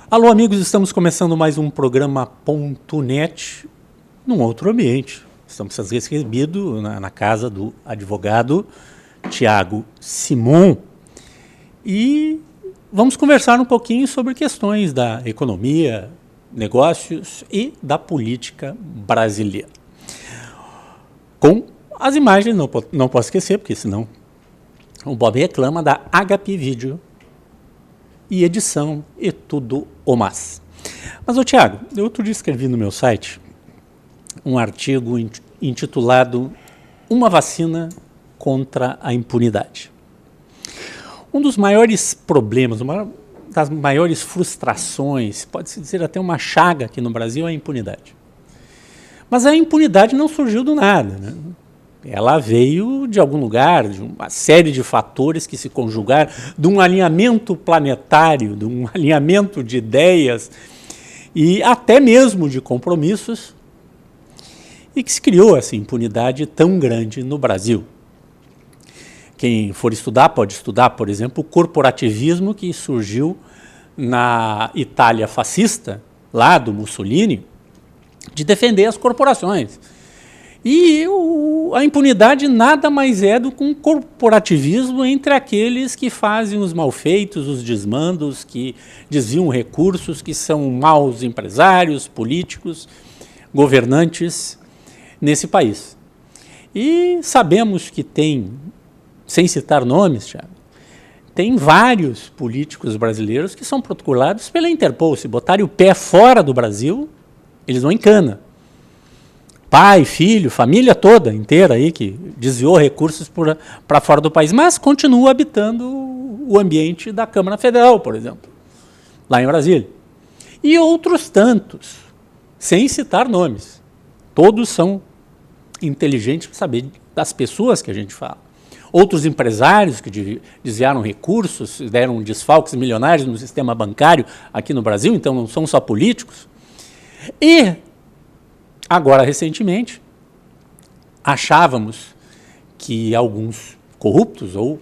Alô, amigos, estamos começando mais um programa .net num outro ambiente. Estamos recebidos na casa do advogado Tiago Simon e vamos conversar um pouquinho sobre questões da economia, negócios e da política brasileira. Com as imagens, não posso esquecer, porque senão o Bob reclama, da HP Video e edição e tudo o mais. Mas, Tiago, eu outro dia escrevi no meu site um artigo intitulado Uma vacina contra a impunidade. Um dos maiores problemas, uma das maiores frustrações, pode-se dizer até uma chaga aqui no Brasil, é a impunidade. Mas a impunidade não surgiu do nada, né? Ela veio de algum lugar, de uma série de fatores que se conjugaram, de um alinhamento planetário, de um alinhamento de ideias e até mesmo de compromissos, e que se criou essa impunidade tão grande no Brasil. Quem for estudar, pode estudar, por exemplo, o corporativismo que surgiu na Itália fascista, lá do Mussolini, de defender as corporações. E a impunidade nada mais é do que um corporativismo entre aqueles que fazem os malfeitos, os desmandos, que desviam recursos, que são maus empresários, políticos, governantes nesse país. E sabemos que tem, sem citar nomes, Thiago, tem vários políticos brasileiros que são procurados pela Interpol. Se botarem o pé fora do Brasil, eles vão em cana. Pai, filho, família toda inteira aí que desviou recursos para fora do país, mas continua habitando o ambiente da Câmara Federal, por exemplo, lá em Brasília. E outros tantos, sem citar nomes. Todos são inteligentes para saber das pessoas que a gente fala. Outros empresários que desviaram recursos, deram desfalques milionários no sistema bancário aqui no Brasil, então não são só políticos. E agora, recentemente, achávamos que alguns corruptos ou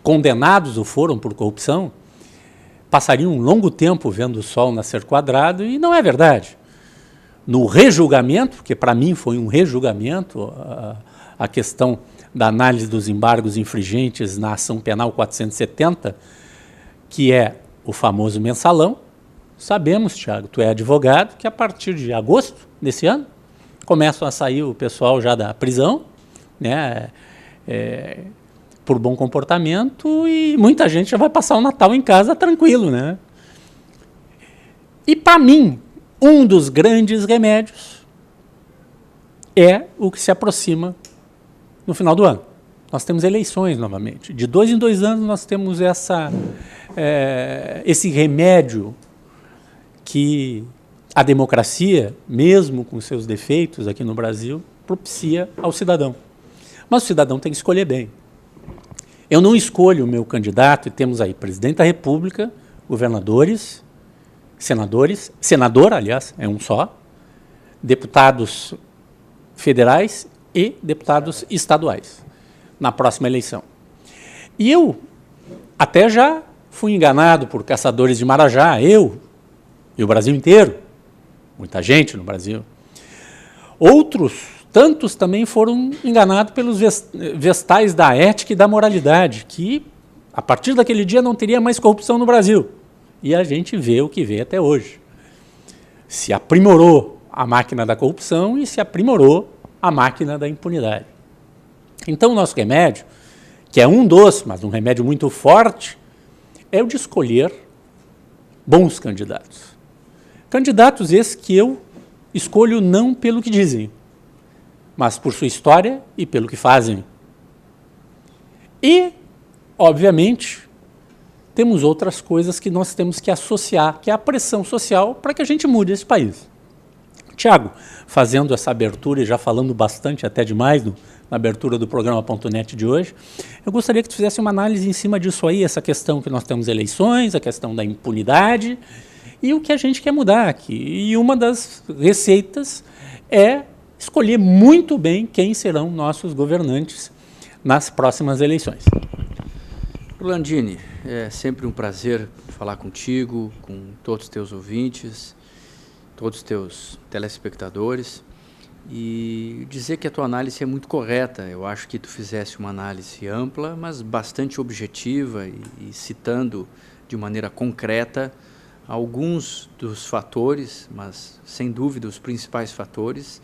condenados ou foram por corrupção passariam um longo tempo vendo o sol nascer quadrado, e não é verdade. No rejulgamento, que para mim foi um rejulgamento, a questão da análise dos embargos infringentes na ação penal 470, que é o famoso mensalão, sabemos, Tiago, tu é advogado, que a partir de agosto desse ano começam a sair o pessoal já da prisão, né, por bom comportamento, e muita gente já vai passar o Natal em casa tranquilo, né? E para mim, um dos grandes remédios é o que se aproxima no final do ano. Nós temos eleições novamente. De 2 em 2 anos nós temos esse remédio que a democracia, mesmo com seus defeitos aqui no Brasil, propicia ao cidadão. Mas o cidadão tem que escolher bem. Eu não escolho o meu candidato, e temos aí presidente da República, governadores, senadores, senador, aliás, é um só, deputados federais e deputados estaduais na próxima eleição. E eu até já fui enganado por caçadores de Marajá, eu e o Brasil inteiro, muita gente no Brasil. Outros, tantos também foram enganados pelos vestais da ética e da moralidade, que a partir daquele dia não teria mais corrupção no Brasil. E a gente vê o que vê até hoje. Se aprimorou a máquina da corrupção e se aprimorou a máquina da impunidade. Então o nosso remédio, que é um dos, mas um remédio muito forte, é o de escolher bons candidatos. Candidatos esses que eu escolho não pelo que dizem, mas por sua história e pelo que fazem. E, obviamente, temos outras coisas que nós temos que associar, que é a pressão social para que a gente mude esse país. Tiago, fazendo essa abertura e já falando bastante, até demais, na abertura do programa .net de hoje, eu gostaria que tu fizesse uma análise em cima disso aí, essa questão que nós temos eleições, a questão da impunidade e o que a gente quer mudar aqui. E uma das receitas é escolher muito bem quem serão nossos governantes nas próximas eleições. Orlandini, é sempre um prazer falar contigo, com todos os teus ouvintes, todos os teus telespectadores, e dizer que a tua análise é muito correta. Eu acho que tu fizesse uma análise ampla, mas bastante objetiva e citando de maneira concreta alguns dos fatores, mas sem dúvida os principais fatores,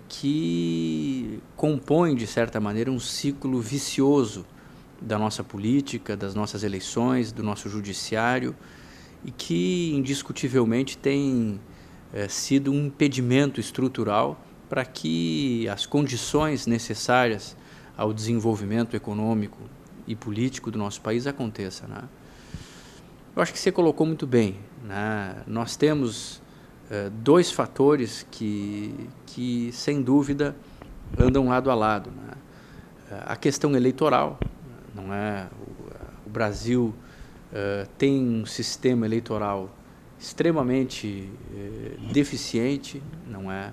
que compõem, de certa maneira, um ciclo vicioso da nossa política, das nossas eleições, do nosso judiciário, e que indiscutivelmente tem sido um impedimento estrutural para que as condições necessárias ao desenvolvimento econômico e político do nosso país aconteçam, né? Eu acho que você colocou muito bem, né? Nós temos dois fatores que, sem dúvida, andam lado a lado, né? A questão eleitoral, não é? O Brasil tem um sistema eleitoral extremamente deficiente, não é?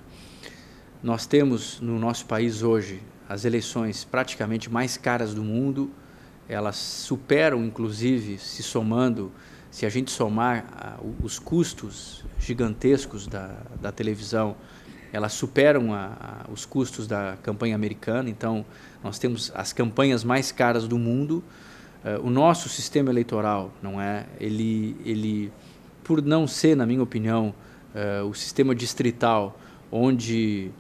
Nós temos no nosso país hoje as eleições praticamente mais caras do mundo. Elas superam, inclusive, se a gente somar os custos gigantescos da televisão, elas superam os custos da campanha americana. Então, nós temos as campanhas mais caras do mundo. O nosso sistema eleitoral, não é? Ele, por não ser, na minha opinião, o sistema distrital, onde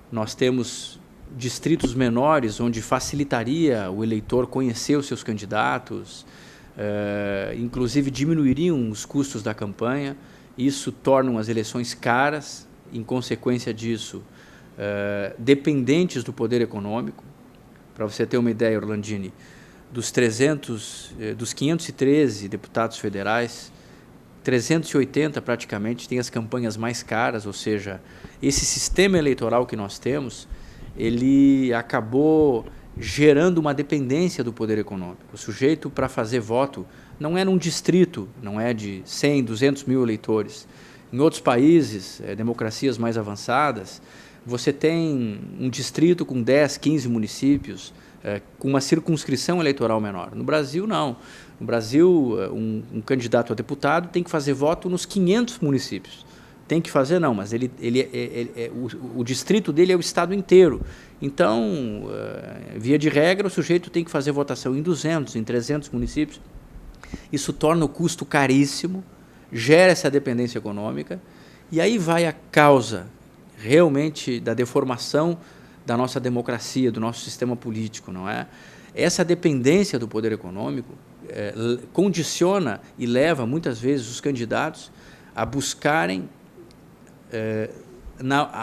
nós temos distritos menores, onde facilitaria o eleitor conhecer os seus candidatos, inclusive diminuiriam os custos da campanha. Isso torna as eleições caras, em consequência disso, dependentes do poder econômico. Para você ter uma ideia, Orlandini, dos 513 deputados federais, 380 praticamente têm as campanhas mais caras, ou seja, esse sistema eleitoral que nós temos, ele acabou gerando uma dependência do poder econômico. O sujeito, para fazer voto, não é num distrito, não é de 100, 200 mil eleitores. Em outros países, democracias mais avançadas, você tem um distrito com 10, 15 municípios, com uma circunscrição eleitoral menor. No Brasil, não. No Brasil, um candidato a deputado tem que fazer voto nos 500 municípios. Tem que fazer, não, mas o distrito dele é o estado inteiro. Então, via de regra, o sujeito tem que fazer votação em 200, em 300 municípios. Isso torna o custo caríssimo, gera essa dependência econômica, e aí vai a causa realmente da deformação da nossa democracia, do nosso sistema político, não é? Essa dependência do poder econômico condiciona e leva, muitas vezes, os candidatos a buscarem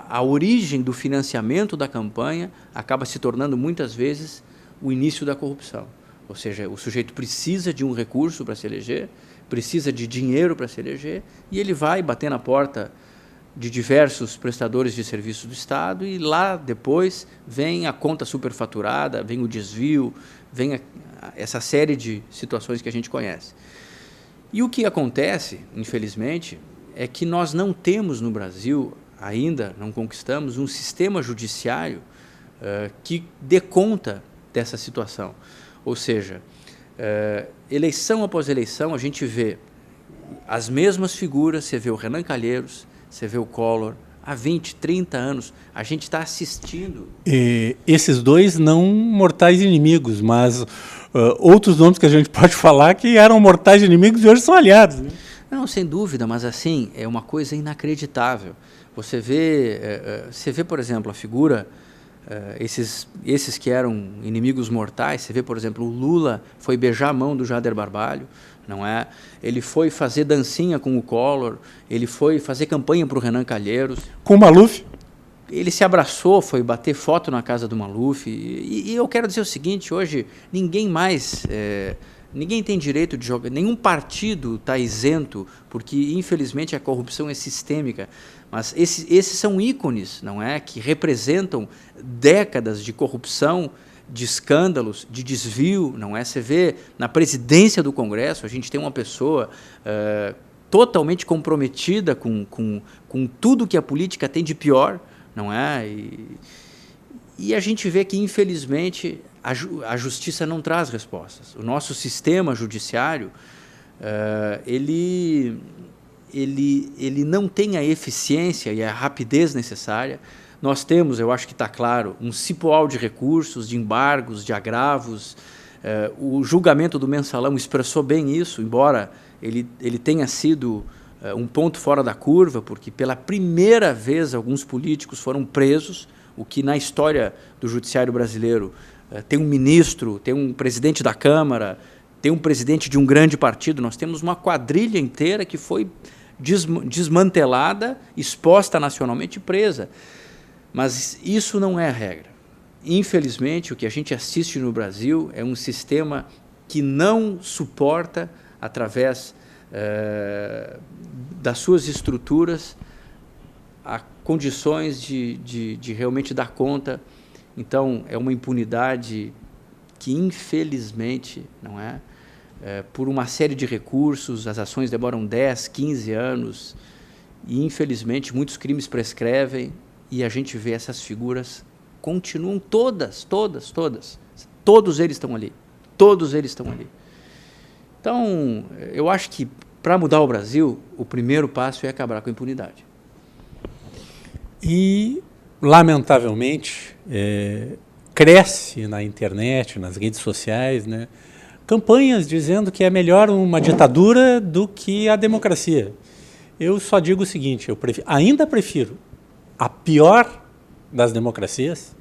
a origem do financiamento da campanha, acaba se tornando, muitas vezes, o início da corrupção. Ou seja, o sujeito precisa de um recurso para se eleger, precisa de dinheiro para se eleger, e ele vai bater na porta de diversos prestadores de serviços do Estado, e lá depois vem a conta superfaturada, vem o desvio, vem essa série de situações que a gente conhece. E o que acontece, infelizmente, é que nós não temos no Brasil, ainda não conquistamos, um sistema judiciário que dê conta dessa situação. Ou seja, eleição após eleição, a gente vê as mesmas figuras. Você vê o Renan Calheiros, você vê o Collor, há 20, 30 anos, a gente está assistindo. Esses dois não mortais inimigos, mas outros nomes que a gente pode falar que eram mortais inimigos e hoje são aliados, né? Não, sem dúvida, mas assim, é uma coisa inacreditável. Você vê, por exemplo, a figura, esses que eram inimigos mortais. Você vê, por exemplo, o Lula foi beijar a mão do Jader Barbalho, não é? Ele foi fazer dancinha com o Collor, ele foi fazer campanha para o Renan Calheiros. Com o Maluf? Ele se abraçou, foi bater foto na casa do Maluf. E eu quero dizer o seguinte, hoje ninguém mais... ninguém tem direito de jogar, nenhum partido está isento, porque, infelizmente, a corrupção é sistêmica. Mas esses são ícones, não é? Que representam décadas de corrupção, de escândalos, de desvio, não é? Você vê na presidência do Congresso, a gente tem uma pessoa totalmente comprometida com tudo que a política tem de pior, não é? E a gente vê que, infelizmente, a justiça não traz respostas. O nosso sistema judiciário, ele não tem a eficiência e a rapidez necessária. Nós temos, eu acho que está claro, um cipoal de recursos, de embargos, de agravos. O julgamento do Mensalão expressou bem isso, embora ele tenha sido um ponto fora da curva, porque pela primeira vez alguns políticos foram presos, o que na história do judiciário brasileiro tem um ministro, tem um presidente da Câmara, tem um presidente de um grande partido. Nós temos uma quadrilha inteira que foi desmantelada, exposta nacionalmente e presa. Mas isso não é a regra. Infelizmente, o que a gente assiste no Brasil é um sistema que não suporta, através das suas estruturas, a condições de realmente dar conta. Então, é uma impunidade que, infelizmente, não é? Por uma série de recursos, as ações demoram 10, 15 anos, e, infelizmente, muitos crimes prescrevem, e a gente vê essas figuras continuam todas. Todos eles estão ali. Então, eu acho que, para mudar o Brasil, o primeiro passo é acabar com a impunidade. E, lamentavelmente, cresce na internet, nas redes sociais, né, campanhas dizendo que é melhor uma ditadura do que a democracia. Eu só digo o seguinte, ainda prefiro a pior das democracias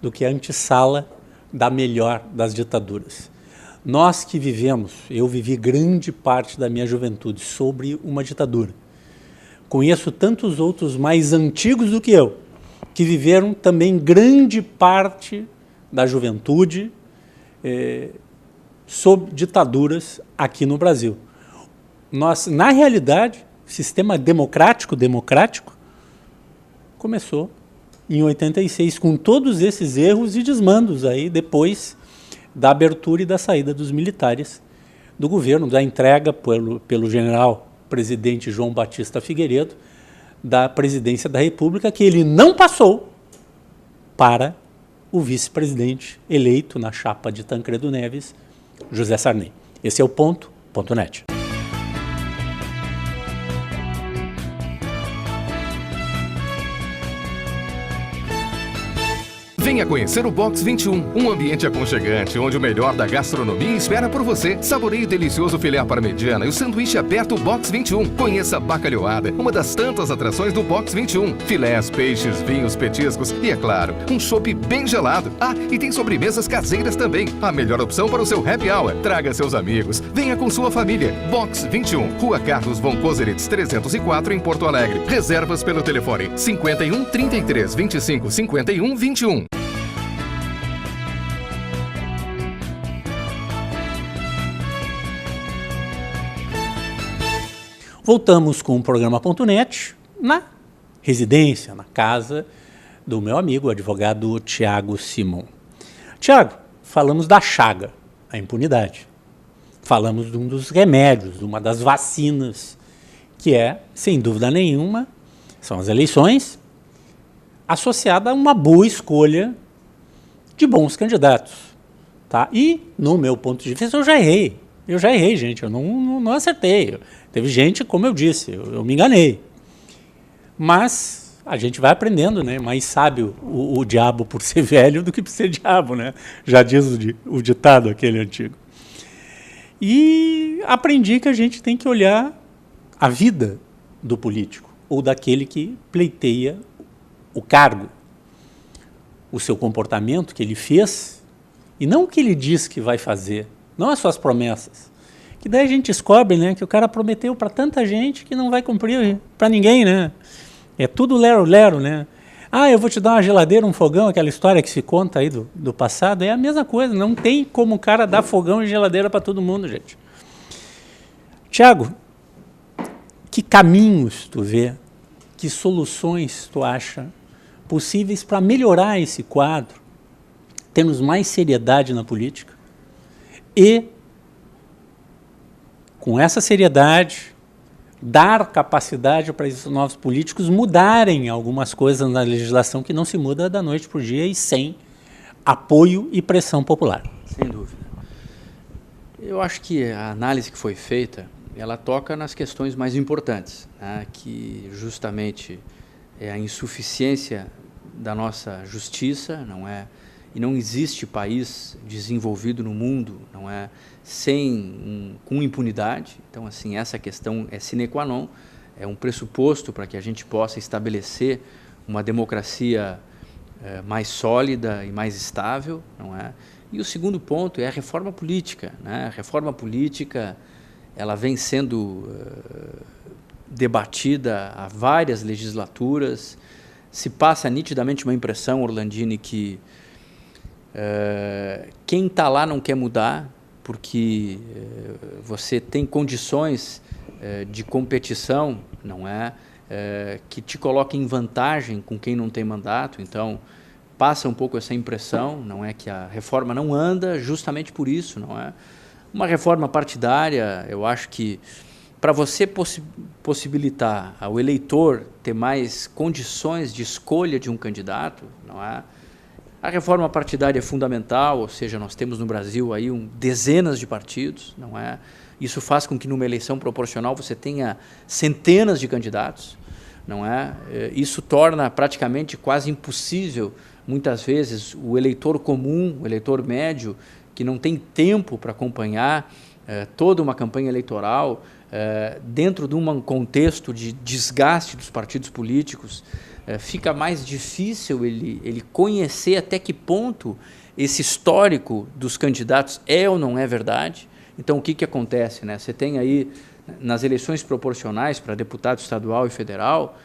do que a antessala da melhor das ditaduras. Nós que vivemos, eu vivi grande parte da minha juventude sobre uma ditadura. Conheço tantos outros mais antigos do que eu, que viveram também grande parte da juventude sob ditaduras aqui no Brasil. Nós, na realidade, o sistema democrático começou em 86, com todos esses erros e desmandos aí, depois da abertura e da saída dos militares do governo, da entrega pelo general presidente João Batista Figueiredo da presidência da República, que ele não passou para o vice-presidente eleito na chapa de Tancredo Neves, José Sarney. Esse é o ponto.net. Venha conhecer o Box 21, um ambiente aconchegante, onde o melhor da gastronomia espera por você. Saboreie o delicioso filé à parmegiana e o sanduíche aberto Box 21. Conheça a bacalhoada, uma das tantas atrações do Box 21. Filés, peixes, vinhos, petiscos e, é claro, um chopp bem gelado. Ah, e tem sobremesas caseiras também. A melhor opção para o seu happy hour. Traga seus amigos. Venha com sua família. Box 21, Rua Carlos von Koselitz 304, em Porto Alegre. Reservas pelo telefone 51 33 25 51 21. Voltamos com o programa.net na residência, na casa do meu amigo, o advogado Tiago Simon. Tiago, falamos da chaga, a impunidade. Falamos de um dos remédios, de uma das vacinas, que é, sem dúvida nenhuma, são as eleições, associada a uma boa escolha de bons candidatos. Tá? E, no meu ponto de vista, eu já errei, gente, eu não acertei. Teve gente, como eu disse, eu me enganei. Mas a gente vai aprendendo, né? Mais sábio o diabo por ser velho do que por ser diabo, né? Já diz o ditado aquele antigo. E aprendi que a gente tem que olhar a vida do político, ou daquele que pleiteia o cargo, o seu comportamento que ele fez, e não o que ele diz que vai fazer, não as suas promessas. Que daí a gente descobre, né, que o cara prometeu para tanta gente que não vai cumprir para ninguém, né? É tudo lero-lero, né? Ah, eu vou te dar uma geladeira, um fogão, aquela história que se conta aí do passado, é a mesma coisa, não tem como o cara dar fogão e geladeira para todo mundo, gente. Tiago, que caminhos tu vê, que soluções tu acha possíveis para melhorar esse quadro, termos mais seriedade na política e, com essa seriedade, dar capacidade para esses novos políticos mudarem algumas coisas na legislação que não se muda da noite para o dia e sem apoio e pressão popular. Sem dúvida. Eu acho que a análise que foi feita, ela toca nas questões mais importantes, né, que justamente é a insuficiência da nossa justiça, não é? E não existe país desenvolvido no mundo, não é, com impunidade. Então, assim, essa questão é sine qua non, é um pressuposto para que a gente possa estabelecer uma democracia mais sólida e mais estável, não é? E o segundo ponto é a reforma política, né? A reforma política, ela vem sendo debatida há várias legislaturas. Se passa nitidamente uma impressão, Orlandini, que quem está lá não quer mudar, porque você tem condições de competição, não é? Que te coloca em vantagem com quem não tem mandato. Então, passa um pouco essa impressão, não é, que a reforma não anda justamente por isso, não é? Uma reforma partidária, eu acho que para você possibilitar ao eleitor ter mais condições de escolha de um candidato, não é? A reforma partidária é fundamental, ou seja, nós temos no Brasil aí dezenas de partidos, não é? Isso faz com que numa eleição proporcional você tenha centenas de candidatos, não é? Isso torna praticamente quase impossível, muitas vezes, o eleitor comum, o eleitor médio, que não tem tempo para acompanhar toda uma campanha eleitoral, dentro de um contexto de desgaste dos partidos políticos, fica mais difícil ele conhecer até que ponto esse histórico dos candidatos é ou não é verdade. Então, o que acontece, né? Você tem aí, nas eleições proporcionais para deputado estadual e federal,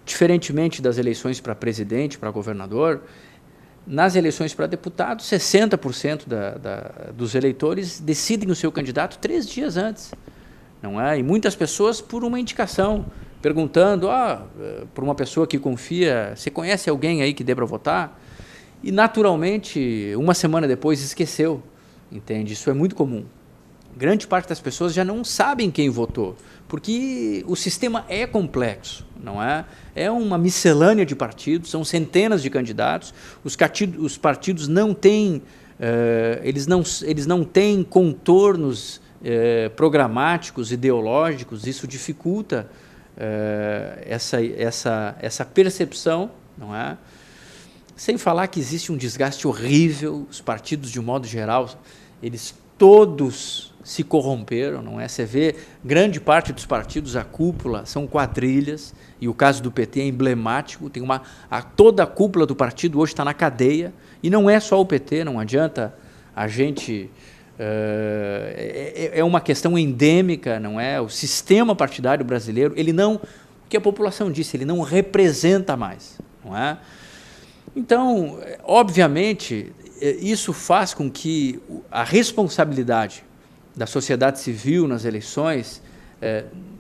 diferentemente das eleições para presidente, para governador, nas eleições para deputado, 60% dos eleitores decidem o seu candidato 3 dias antes, não é? E muitas pessoas por uma indicação, perguntando por uma pessoa que confia, você conhece alguém aí que dê para votar? E, naturalmente, uma semana depois esqueceu, entende? Isso é muito comum. Grande parte das pessoas já não sabem quem votou, porque o sistema é complexo, não é? É uma miscelânea de partidos, são centenas de candidatos, os partidos não têm, eles não têm contornos programáticos, ideológicos, isso dificulta essa percepção, não é? Sem falar que existe um desgaste horrível, os partidos, de um modo geral, eles todos se corromperam, não é? Você vê grande parte dos partidos, a cúpula, são quadrilhas, e o caso do PT é emblemático, tem toda a cúpula do partido hoje está na cadeia, e não é só o PT, não adianta a gente... É uma questão endêmica, não é? O sistema partidário brasileiro, ele não... O que a população disse, ele não representa mais, não é? Então, obviamente, isso faz com que a responsabilidade da sociedade civil nas eleições,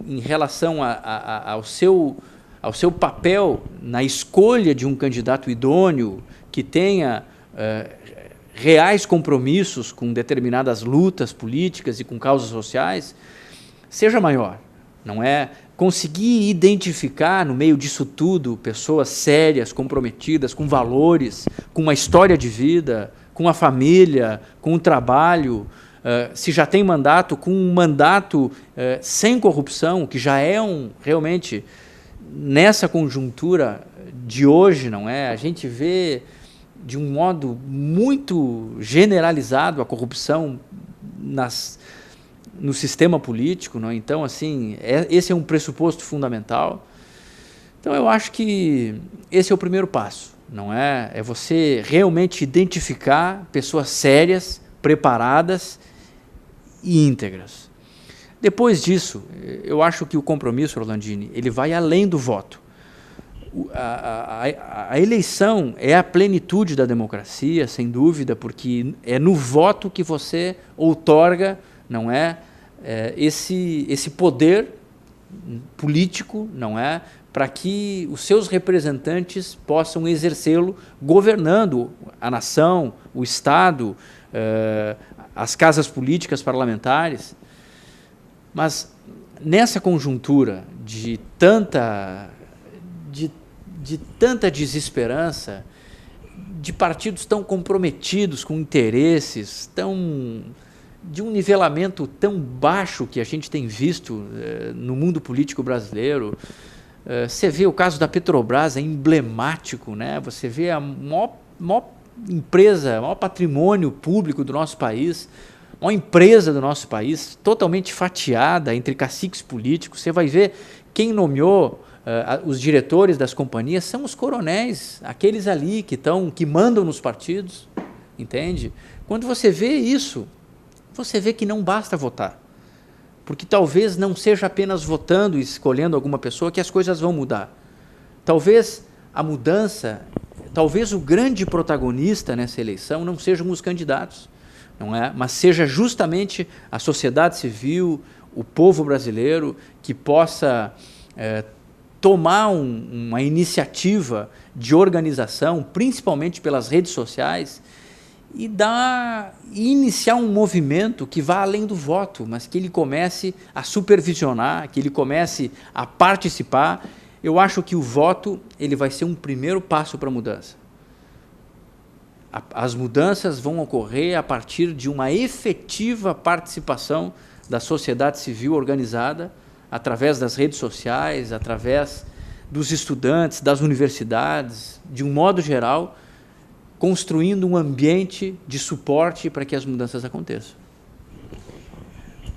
em relação ao seu papel na escolha de um candidato idôneo que tenha reais compromissos com determinadas lutas políticas e com causas sociais, seja maior, não é? Conseguir identificar no meio disso tudo pessoas sérias, comprometidas, com valores, com uma história de vida, com a família, com o trabalho, se já tem mandato, com um mandato sem corrupção, que já é realmente, nessa conjuntura de hoje, não é? A gente vê de um modo muito generalizado a corrupção no sistema político, não é? Então, assim, esse é um pressuposto fundamental. Então, eu acho que esse é o primeiro passo, não é? É você realmente identificar pessoas sérias, preparadas e íntegras. Depois disso, eu acho que o compromisso, Orlandini, ele vai além do voto. A eleição é a plenitude da democracia, sem dúvida, porque é no voto que você outorga, não é, esse poder político, não é, para que os seus representantes possam exercê-lo governando a nação, o Estado, as casas políticas parlamentares. Mas nessa conjuntura de tanta desesperança, de partidos tão comprometidos com interesses, de um nivelamento tão baixo que a gente tem visto no mundo político brasileiro. Você vê o caso da Petrobras, é emblemático, né? Você vê a maior empresa, maior patrimônio público do nosso país, maior empresa do nosso país, totalmente fatiada entre caciques políticos. Você vai ver quem nomeou os diretores das companhias são os coronéis, aqueles ali que mandam nos partidos, entende? Quando você vê isso, você vê que não basta votar, porque talvez não seja apenas votando e escolhendo alguma pessoa que as coisas vão mudar. Talvez a mudança, talvez o grande protagonista nessa eleição não sejam os candidatos, não é? Mas seja justamente a sociedade civil, o povo brasileiro, que possa tomar uma iniciativa de organização, principalmente pelas redes sociais, e iniciar um movimento que vá além do voto, mas que ele comece a supervisionar, que ele comece a participar. Eu acho que o voto ele vai ser um primeiro passo para a mudança. As mudanças vão ocorrer a partir de uma efetiva participação da sociedade civil organizada, através das redes sociais, através dos estudantes, das universidades, de um modo geral, construindo um ambiente de suporte para que as mudanças aconteçam.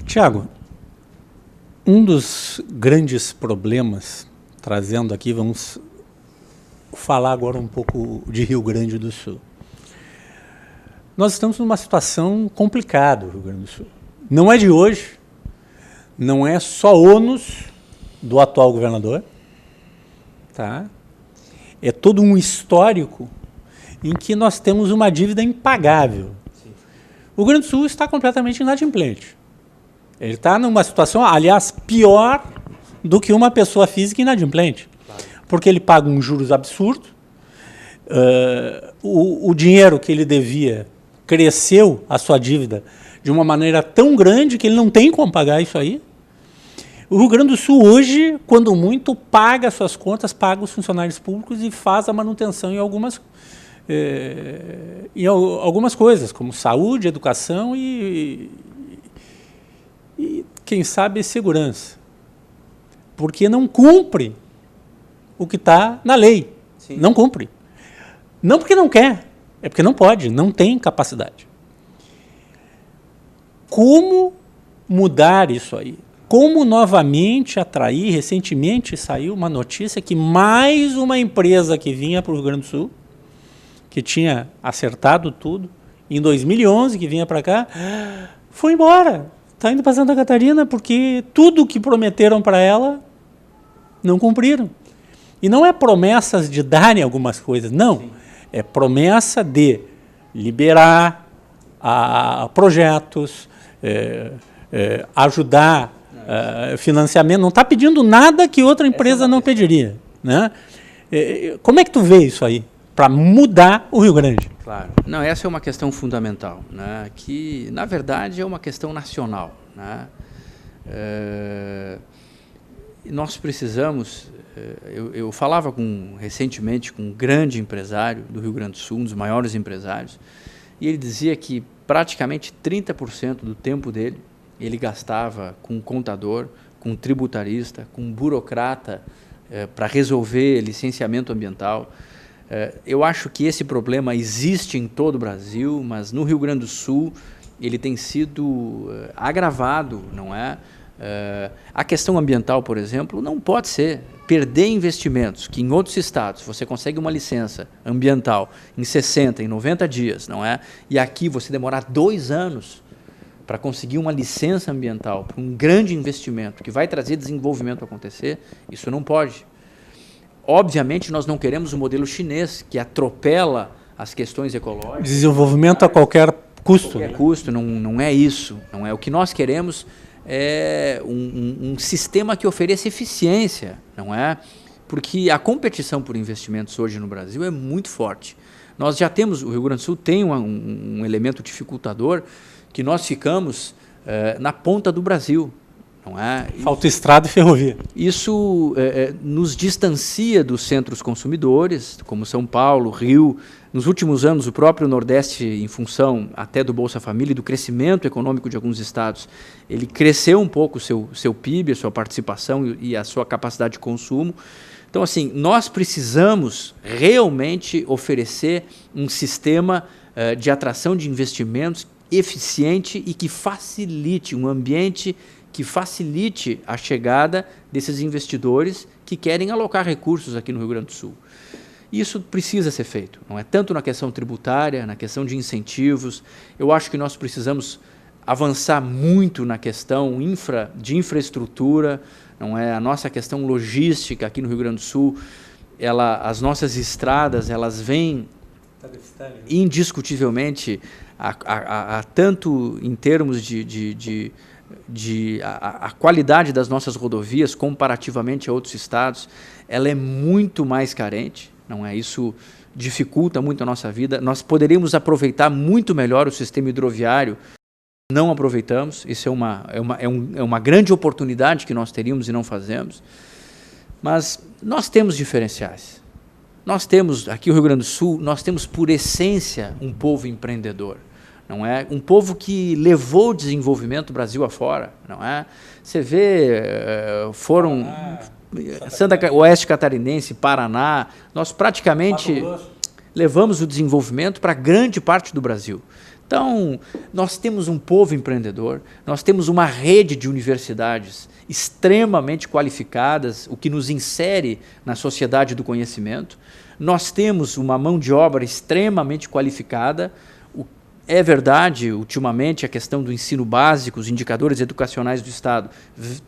Tiago, um dos grandes problemas, trazendo aqui, vamos falar agora um pouco de Rio Grande do Sul. Nós estamos numa situação complicada no Rio Grande do Sul. Não é de hoje, não é só ônus do atual governador, tá? É todo um histórico em que nós temos uma dívida impagável. Sim. O Rio Grande do Sul está completamente inadimplente. Ele está numa situação, aliás, pior do que uma pessoa física inadimplente, claro. Porque ele paga um juros absurdo, o dinheiro que ele devia cresceu a sua dívida de uma maneira tão grande que ele não tem como pagar isso aí. O Rio Grande do Sul hoje, quando muito, paga suas contas, paga os funcionários públicos e faz a manutenção em algumas coisas, como saúde, educação e quem sabe, segurança. Porque não cumpre o que está na lei. Sim. Não cumpre. Não porque não quer, é porque não pode, não tem capacidade. Como mudar isso aí? Como novamente atrair? Recentemente saiu uma notícia que mais uma empresa que vinha para o Rio Grande do Sul, que tinha acertado tudo, em 2011, que vinha para cá, foi embora. Está indo para Santa Catarina porque tudo que prometeram para ela não cumpriram. E não é promessas de darem algumas coisas, não. Sim. É promessa de liberar projetos, ajudar financiamento. Não está pedindo nada que outra empresa não pediria, né? Como é que tu vê isso aí, para mudar o Rio Grande? Claro. Não, essa é uma questão fundamental, né? Que, na verdade, é uma questão nacional, né? Nós precisamos... Eu falava recentemente com um grande empresário do Rio Grande do Sul, um dos maiores empresários, e ele dizia que praticamente 30% do tempo dele ele gastava com um contador, com um tributarista, com um burocrata para resolver licenciamento ambiental. Eu acho que esse problema existe em todo o Brasil, mas no Rio Grande do Sul ele tem sido agravado, não é? A questão ambiental, por exemplo, não pode ser perder investimentos que em outros estados você consegue uma licença ambiental em 60, em 90 dias, não é? E aqui você demorar 2 anos para conseguir uma licença ambiental para um grande investimento que vai trazer desenvolvimento a acontecer, isso não pode. Obviamente, nós não queremos o modelo chinês, que atropela as questões ecológicas. Desenvolvimento a qualquer custo. Qualquer custo, não é isso. Não é. O que nós queremos é um sistema que ofereça eficiência, não é? Porque a competição por investimentos hoje no Brasil é muito forte. Nós já temos, o Rio Grande do Sul tem um elemento dificultador, que nós ficamos na ponta do Brasil, não é? Falta estrada e ferrovia. Isso nos distancia dos centros consumidores, como São Paulo, Rio. Nos últimos anos, o próprio Nordeste, em função até do Bolsa Família e do crescimento econômico de alguns estados, ele cresceu um pouco o seu PIB, a sua participação e a sua capacidade de consumo. Então, assim, nós precisamos realmente oferecer um sistema de atração de investimentos eficiente e que facilite, um ambiente que facilite a chegada desses investidores que querem alocar recursos aqui no Rio Grande do Sul. Isso precisa ser feito, não é? Tanto na questão tributária, na questão de incentivos. Eu acho que nós precisamos avançar muito na questão de infraestrutura, não é? A nossa questão logística aqui no Rio Grande do Sul, as nossas estradas, elas vêm indiscutivelmente, tanto em termos a qualidade das nossas rodovias comparativamente a outros estados, ela é muito mais carente, não é? Isso dificulta muito a nossa vida. Nós poderíamos aproveitar muito melhor o sistema hidroviário, não aproveitamos. Isso é uma grande oportunidade que nós teríamos e não fazemos. Mas nós temos diferenciais. Nós temos, aqui no Rio Grande do Sul, nós temos por essência um povo empreendedor. Não é? Um povo que levou o desenvolvimento Brasil afora, não é? Você vê, foram Oeste Catarinense, Paraná, nós praticamente levamos o desenvolvimento para grande parte do Brasil. Então, nós temos um povo empreendedor, nós temos uma rede de universidades extremamente qualificadas, o que nos insere na sociedade do conhecimento. Nós temos uma mão de obra extremamente qualificada. É verdade, ultimamente, a questão do ensino básico, os indicadores educacionais do Estado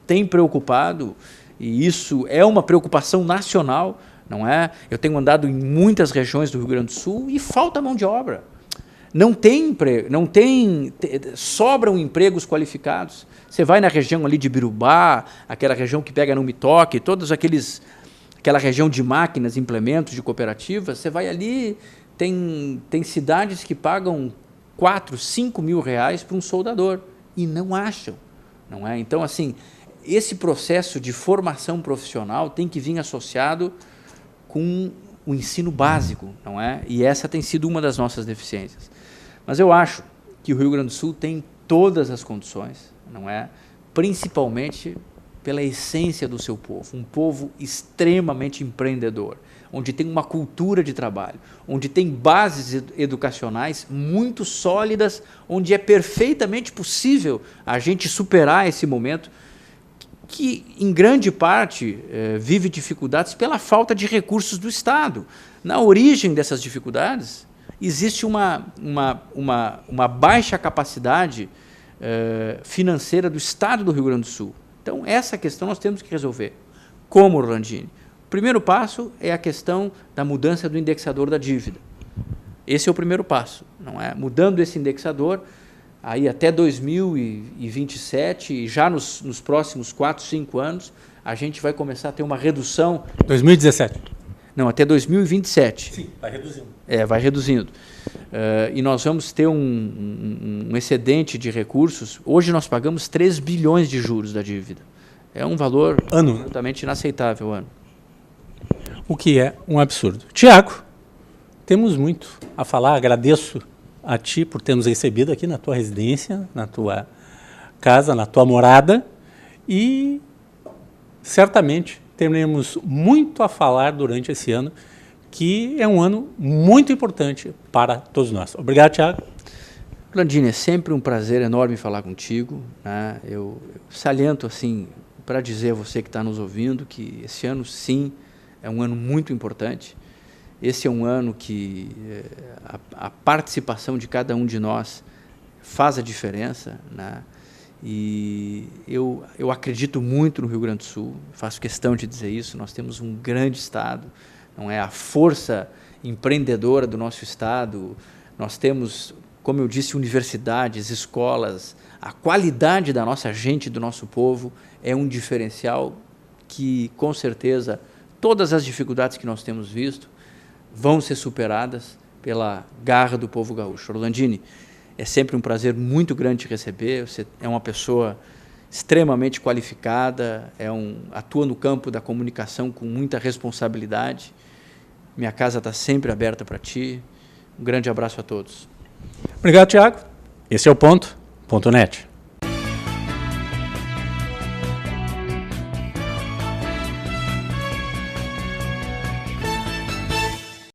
tem preocupado, e isso é uma preocupação nacional, não é? Eu tenho andado em muitas regiões do Rio Grande do Sul e falta mão de obra. Não tem emprego, sobram empregos qualificados. Você vai na região ali de Birubá, aquela região que pega no Mitoque, aquela região de máquinas, implementos de cooperativas, você vai ali, tem cidades que pagam 4, 5 mil reais para um soldador e não acham, não é? Então, assim, esse processo de formação profissional tem que vir associado com o ensino básico, não é? E essa tem sido uma das nossas deficiências. Mas eu acho que o Rio Grande do Sul tem todas as condições, não é? Principalmente pela essência do seu povo, um povo extremamente empreendedor, onde tem uma cultura de trabalho, onde tem bases educacionais muito sólidas, onde é perfeitamente possível a gente superar esse momento que, em grande parte, vive dificuldades pela falta de recursos do Estado. Na origem dessas dificuldades, existe uma baixa capacidade financeira do Estado do Rio Grande do Sul. Então, essa questão nós temos que resolver. Como, Orlandini? O primeiro passo é a questão da mudança do indexador da dívida. Esse é o primeiro passo, não é? Mudando esse indexador, aí até 2027, e já nos próximos 4, 5 anos, a gente vai começar a ter uma redução... 2017. Não, até 2027. Sim, vai reduzindo. Vai reduzindo. E nós vamos ter um excedente de recursos. Hoje nós pagamos 3 bilhões de juros da dívida. É um valor absolutamente inaceitável ano. O que é um absurdo. Tiago, temos muito a falar. Agradeço a ti por ter nos recebido aqui na tua residência, na tua casa, na tua morada. E certamente teremos muito a falar durante esse ano, que é um ano muito importante para todos nós. Obrigado, Tiago. Orlandini, é sempre um prazer enorme falar contigo, né? Eu saliento assim, para dizer a você que está nos ouvindo, que esse ano, sim, é um ano muito importante. Esse é um ano que a participação de cada um de nós faz a diferença, né? E eu acredito muito no Rio Grande do Sul, faço questão de dizer isso. Nós temos um grande estado, não é? A força empreendedora do nosso estado. Nós temos, como eu disse, universidades, escolas. A qualidade da nossa gente, do nosso povo, é um diferencial que, com certeza, todas as dificuldades que nós temos visto vão ser superadas pela garra do povo gaúcho. Orlandini, é sempre um prazer muito grande te receber. Você é uma pessoa extremamente qualificada, atua no campo da comunicação com muita responsabilidade. Minha casa está sempre aberta para ti. Um grande abraço a todos. Obrigado, Tiago. Esse é o Ponto.net.